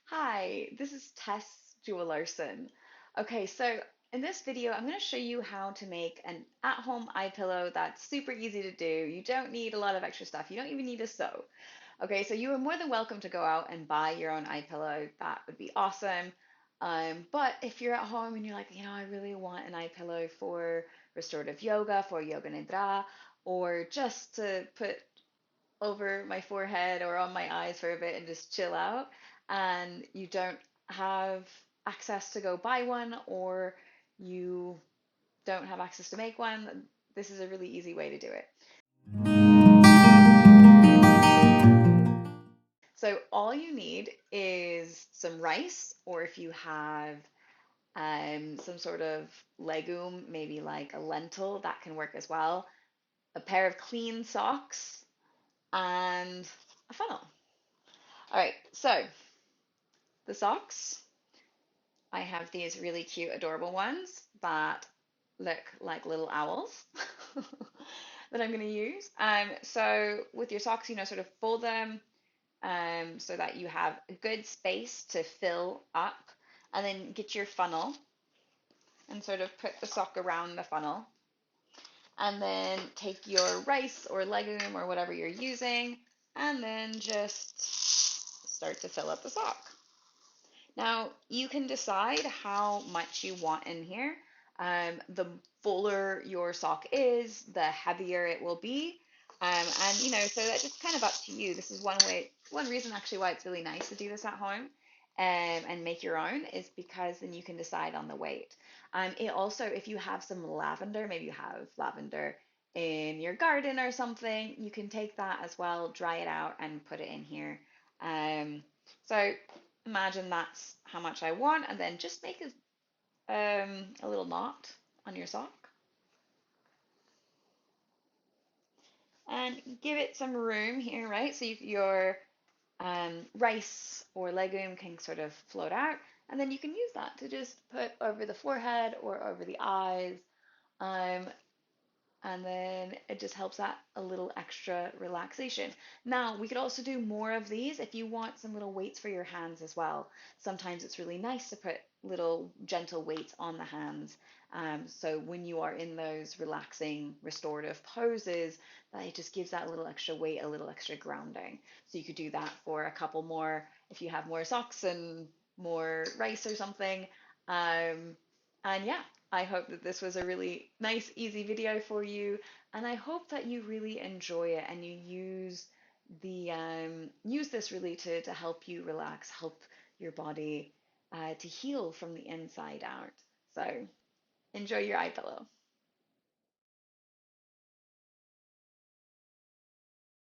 Hi, this is Tess Jewell-Larsen. Okay, so in this video, I'm going to show you how to make an at-home eye pillow that's super easy to do. You don't need a lot of extra stuff. You don't even need a sew. Okay, so you are more than welcome to go out and buy your own eye pillow. That would be awesome. But if you're at home and you're like, I really want an eye pillow for restorative yoga, for yoga nidra, or just to put over my forehead or on my eyes for a bit and just chill out, and you don't have access to go buy one or you don't have access to make one, this is a really easy way to do it. So all you need is some rice, or if you have some sort of legume, maybe like a lentil, that can work as well. A pair of clean socks and a funnel. All right, so the socks, I have these really cute, adorable ones that look like little owls that I'm going to use. So with your socks, sort of fold them so that you have a good space to fill up, and then get your funnel and sort of put the sock around the funnel, and then take your rice or legume or whatever you're using, and then just start to fill up the sock. Now, you can decide how much you want in here. The fuller your sock is, the heavier it will be. So that's just kind of up to you. This is one reason actually why it's really nice to do this at home and make your own, is because then you can decide on the weight. It also, if you have some lavender, maybe you have lavender in your garden or something, you can take that as well, dry it out, and put it in here. So imagine that's how much I want, and then just make a little knot on your sock and give it some room here, right? So your rice or legume can sort of float out, and then you can use that to just put over the forehead or over the eyes. Um, and then it just helps that a little extra relaxation. Now, we could also do more of these if you want some little weights for your hands as well. Sometimes it's really nice to put little gentle weights on the hands. So when you are in those relaxing, restorative poses, that it just gives that little extra weight, a little extra grounding. So you could do that for a couple more if you have more socks and more rice or something. And yeah, I hope that this was a really nice, easy video for you, and I hope that you really enjoy it and you use this really to help you relax, help your body to heal from the inside out. So enjoy your eye pillow.